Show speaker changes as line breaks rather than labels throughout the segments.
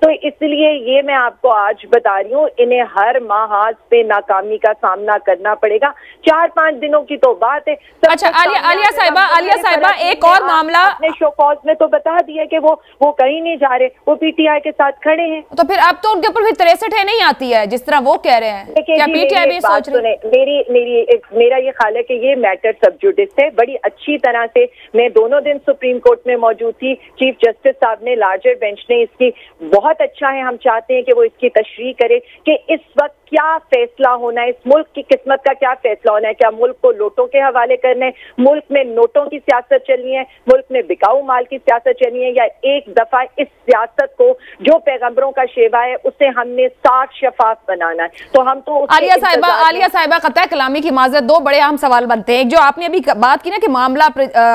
تو اس لیے یہ میں آپ کو آج بتا رہی ہوں, انہیں ہر محاذ پہ ناکامی کا سامنا کرنا پڑے گا. 4-5 دنوں کی تو بات ہے.
اچھا عالیہ صاحبہ ایک اور معاملہ
اپنے شو کاز میں تو بتا دیا کہ وہ کہیں نہیں جا رہے, وہ پی ٹی آئی کے ساتھ کھڑے ہیں.
تو پھر اب تو ان کے اوپر بھی 63 نہیں آتی ہے جس طرح وہ کہہ رہے ہیں. کیا پی ٹی آئی بھی سوچ رہی ہے؟
میرا یہ خیال ہے کہ یہ میٹر سب جوڈس ہے. بڑی اچھی طرح سے میں دونوں دن سپریم کورٹ میں موجود تھی. چیف جسٹس صاحب نے, لارجر بینچ نے اس کی بہت اچھا ہے. ہم چاہتے ہیں کہ وہ اس کی تشریح کرے کہ اس وقت کیا فیصلہ ہونا ہے, اس ملک کی قسمت کا کیا فیصلہ ہونا ہے. کیا ملک کو لوٹوں کے حوالے کرنا ہے, ملک میں نوٹوں کی سیاست چلنی ہے, ملک میں بکاؤ مال کی سیاست چلنی ہے, یا ایک دفعہ اس سیاست کو جو پیغمبروں کا شیوا ہے اسے ہم نے صاف شفاف بنانا ہے. تو ہم تو
عالیہ صاحبہ قطع کلامی کی معذرت, دو بڑے اہم سوال بنتے ہیں. ایک جو آپ نے ابھی بات کی نا کہ معاملہ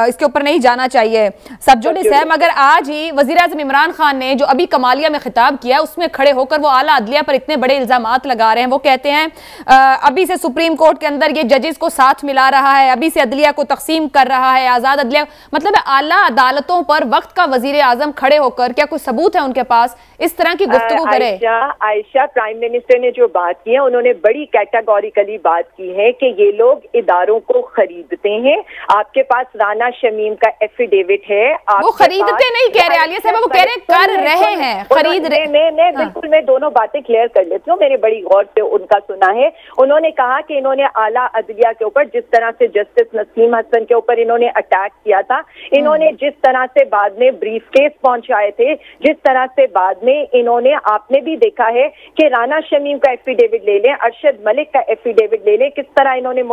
اس کے اوپر نہیں جانا چاہیے, سب جوڈس ہے, مگر آج ہی وزیر اعظم عمران خان نے جو ابھی کمالیہ میں خطاب کیا اس میں کھڑے ہو کر وہ اعلیٰ عدلیہ پر اتنے بڑے الزامات لگا رہے ہیں. وہ کہتے ہیں ابھی سے سپریم کورٹ کے اندر یہ ججز کو ساتھ ملا رہا ہے, ابھی سے عدلیہ کو تقسیم کر رہا ہے, آزاد عدلیہ, مطلب اعلیٰ عدالتوں پر وقت کا وزیر اعظم کھڑے ہو کر, کیا کوئی ثبوت ہے ان کے پاس اس طرح کی گفتگو کرے؟
عائشہ, پرائم منسٹر نے جو بات کی ہے انہوں نے بڑی کیٹاگوریکلی بات کی ہے کہ یہ لوگ اداروں کو خریدتے ہیں. آپ کے پاس رانا شمیم کا ایفیڈیوٹ ہے.
وہ خریدتے نہیں کہہ رہے عالیہ صاحبہ, وہ کہہ رہے کر رہے ہیں, خرید رہے.
میں بالکل میں دونوں باتیں کلیئر کر لیتی ہوں, میں نے بڑی غور سے ان کا سنا ہے. انہوں نے کہا کہ انہوں نے اعلیٰ عدلیہ کے اوپر جس طرح سے جسٹس نسیم حسن کے اوپر انہوں نے اٹیک کیا تھا, انہوں نے جس طرح سے بعد میں بریف کیس پہنچائے تھے, جس طرح سے بعد میں انہوں نے, آپ نے بھی دیکھا ہے کہ رانا شمیم کا ایفیڈیوٹ لے لیں, ارشد ملک کا ایفیڈیوٹ لے لیں, کس طرح انہوں نے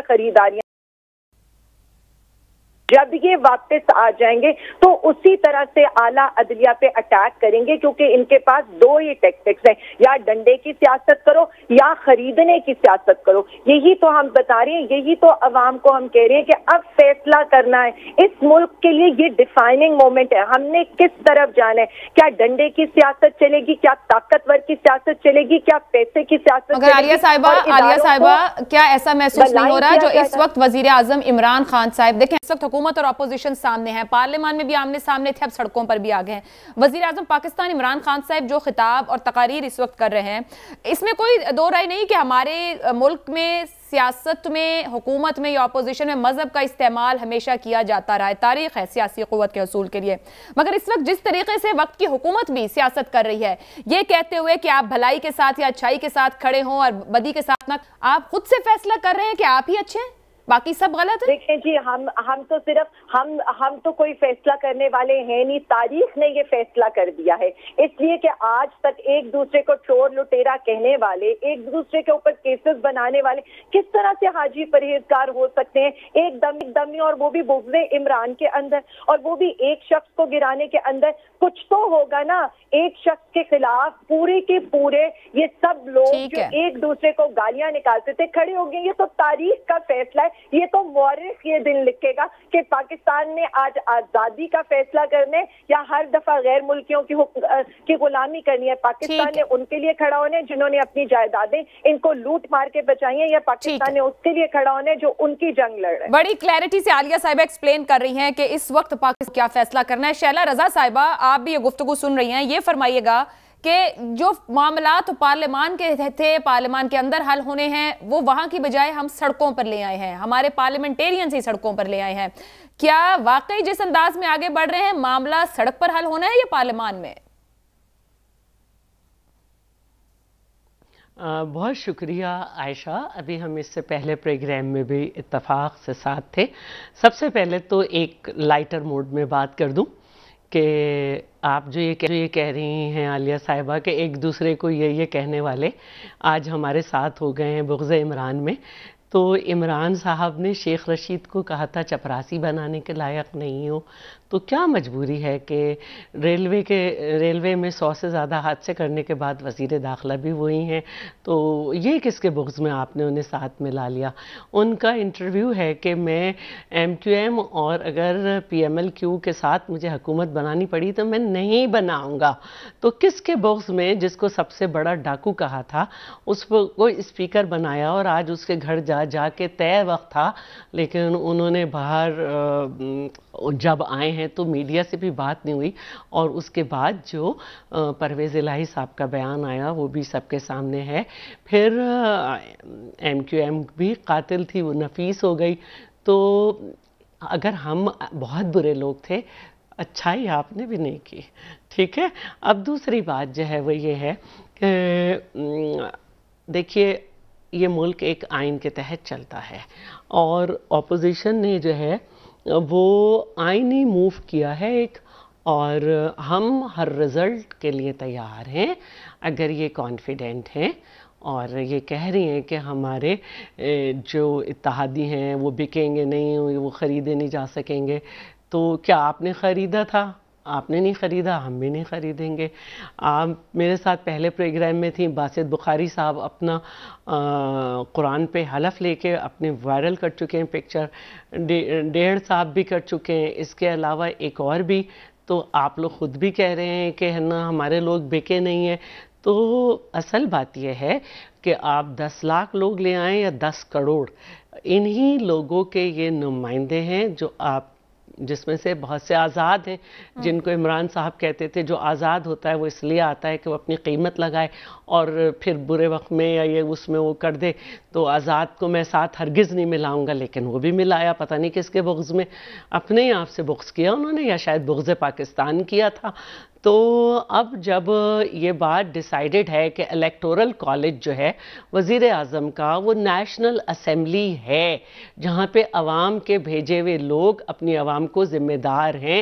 خریداریاں, جب یہ واپس آ جائیں گے تو اسی طرح سے اعلیٰ عدلیہ پہ اٹیک کریں گے, کیونکہ ان کے پاس دو ہی ٹیکٹکس ہیں, یا ڈنڈے کی سیاست کرو یا خریدنے کی سیاست کرو. یہی تو ہم بتا رہے ہیں, یہی تو عوام کو ہم کہہ رہے ہیں کہ اب فیصلہ کرنا ہے. اس ملک کے لیے یہ ڈیفائننگ مومنٹ ہے, ہم نے کس طرف جانا ہے. کیا ڈنڈے کی سیاست چلے گی, کیا طاقتور کی سیاست چلے گی, کیا پیسے کی سیاست چلے گی؟
عالیہ صاحبہ کیا ایسا محسوس نہیں ہو رہا جو اس وقت وزیر اعظم عمران خان صاحب, دیکھیں اس وقت حکومت اور اپوزیشن سامنے ہیں, پارلیمان میں بھی آمنے سامنے تھے, اب سڑکوں پر بھی آگئے ہیں. وزیر اعظم پاکستان عمران خان صاحب جو خطاب اور تقاریر اس وقت کر رہے ہیں, اس میں کوئی دو رائے نہیں کہ ہمارے ملک میں سیاست میں, حکومت میں یا اپوزیشن میں مذہب کا استعمال ہمیشہ کیا جاتا رہا ہے, تاریخ ہے سیاسی قوت کے حصول کے لیے. مگر اس وقت جس طریقے سے وقت کی حکومت بھی سیاست کر رہی ہے, یہ کہتے ہوئے کہ آپ بھلائی کے ساتھ یا اچھائی کے ساتھ کھڑے ہوں اور بدی کے ساتھ نہ, آپ خود سے فیصلہ کر رہے ہیں کہ آپ ہی اچھے ہیں, باقی سب غلط ہے.
دیکھیں جی, ہم تو صرف ہم تو کوئی فیصلہ کرنے والے ہیں نہیں, تاریخ نے یہ فیصلہ کر دیا ہے. اس لیے کہ آج تک ایک دوسرے کو چور لٹیرا کہنے والے, ایک دوسرے کے اوپر کیسز بنانے والے کس طرح سے حاجی پرہیزگار ہو سکتے ہیں ایک دمی, اور وہ بھی بغض عمران کے اندر, اور وہ بھی ایک شخص کو گرانے کے اندر. کچھ تو ہوگا نا, ایک شخص کے خلاف پورے کے پورے یہ سب لوگ جو ایک دوسرے کو گالیاں نکالتے تھے کھڑے ہو گئے. یہ تو تاریخ کا فیصلہ ہے, یہ تو مورخ یہ دن لکھے گا کہ پاکستان نے آج آزادی کا فیصلہ کرنے یا ہر دفعہ غیر ملکیوں کی غلامی کرنی ہے. پاکستان نے ان کے لیے کھڑا ہونے جنہوں نے اپنی جائیدادیں ان کو لوٹ مار کے بچائی ہیں, یا پاکستان نے اس کے لیے کھڑا ہونے جو ان کی جنگ لڑ رہے ہیں.
بڑی کلیئرٹی سے عالیہ صاحبہ ایکسپلین کر رہی ہیں کہ اس وقت پاکستان کیا فیصلہ کرنا ہے. شیلا رضا صاحبہ, آپ بھی یہ گفتگو سن رہی ہیں, یہ فرمائیے گا کہ جو معاملات پارلیمان کے تھے, پارلیمان کے اندر حل ہونے ہیں, وہ وہاں کی بجائے ہم سڑکوں پر لے آئے ہیں, ہمارے پارلیمنٹیرینز ہی سڑکوں پر لے آئے ہیں. کیا واقعی جس انداز میں آگے بڑھ رہے ہیں معاملہ سڑک پر حل ہونا ہے یا پارلیمان میں؟
بہت شکریہ عائشہ. ابھی ہم اس سے پہلے پروگرام میں بھی اتفاق سے ساتھ تھے. سب سے پہلے تو ایک لائٹر موڈ میں بات کر دوں کہ آپ جو یہ کہہ رہی ہیں عالیہ صاحبہ کہ ایک دوسرے کو یہ کہنے والے آج ہمارے ساتھ ہو گئے ہیں بغض عمران میں. تو عمران صاحب نے شیخ رشید کو کہا تھا چپراسی بنانے کے لائق نہیں ہو, تو کیا مجبوری ہے کہ ریلوے میں 100 سے زیادہ حادثے کرنے کے بعد وزیر داخلہ بھی وہی ہیں, تو یہ کس کے بغض میں آپ نے انہیں ساتھ میں لا لیا؟ ان کا انٹرویو ہے کہ میں MQM اور اگر PMLQ کے ساتھ مجھے حکومت بنانی پڑی تو میں نہیں بناؤں گا. تو کس کے بغض میں جس کو سب سے بڑا ڈاکو کہا تھا اس کو اسپیکر بنایا اور آج اس کے گھر جا جا کے طے وقت تھا، لیکن انہوں نے باہر جب آئے ہیں تو میڈیا سے بھی بات نہیں ہوئی، اور اس کے بعد جو پرویز الہی صاحب کا بیان آیا وہ بھی سب کے سامنے ہے. پھر ایم کیو ایم بھی قاتل تھی، وہ نفیس ہو گئی. تو اگر ہم بہت برے لوگ تھے، اچھائی آپ نے بھی نہیں کی. ٹھیک ہے. اب دوسری بات جو ہے وہ یہ ہے کہ دیکھیے یہ ملک ایک آئین کے تحت چلتا ہے، اور اپوزیشن نے جو ہے وہ آئینی موو کیا ہے ایک، اور ہم ہر رزلٹ کے لیے تیار ہیں اگر یہ کانفیڈنٹ ہیں اور یہ کہہ رہی ہیں کہ ہمارے جو اتحادی ہیں وہ بکیں گے نہیں، وہ خریدے نہیں جا سکیں گے. تو کیا آپ نے خریدا تھا؟ آپ نے نہیں خریدا، ہم بھی نہیں خریدیں گے. آپ میرے ساتھ پہلے پروگرام میں تھیں، باسط بخاری صاحب اپنا قرآن پہ حلف لے کے اپنے وائرل کر چکے ہیں پکچر، ڈیڑھ صاحب بھی کر چکے ہیں، اس کے علاوہ ایک اور بھی. تو آپ لوگ خود بھی کہہ رہے ہیں کہ نا ہمارے لوگ بکے نہیں ہیں. تو اصل بات یہ ہے کہ آپ 10 لاکھ لوگ لے آئیں یا 10 کروڑ، انہی لوگوں کے یہ نمائندے ہیں جو آپ، جس میں سے بہت سے آزاد ہیں، جن کو عمران صاحب کہتے تھے جو آزاد ہوتا ہے وہ اس لیے آتا ہے کہ وہ اپنی قیمت لگائے اور پھر برے وقت میں یا یہ اس میں وہ کر دے. تو آزاد کو میں ساتھ ہرگز نہیں ملاؤں گا، لیکن وہ بھی ملایا، پتہ نہیں کس کے بغض میں، اپنے ہی آپ سے بغض کیا انہوں نے، یا شاید بغض پاکستان کیا تھا. تو اب جب یہ بات ڈیسائیڈڈ ہے کہ الیکٹورل کالج جو ہے وزیر اعظم کا وہ نیشنل اسمبلی ہے جہاں پہ عوام کے بھیجے ہوئے لوگ اپنی عوام کو ذمہ دار ہیں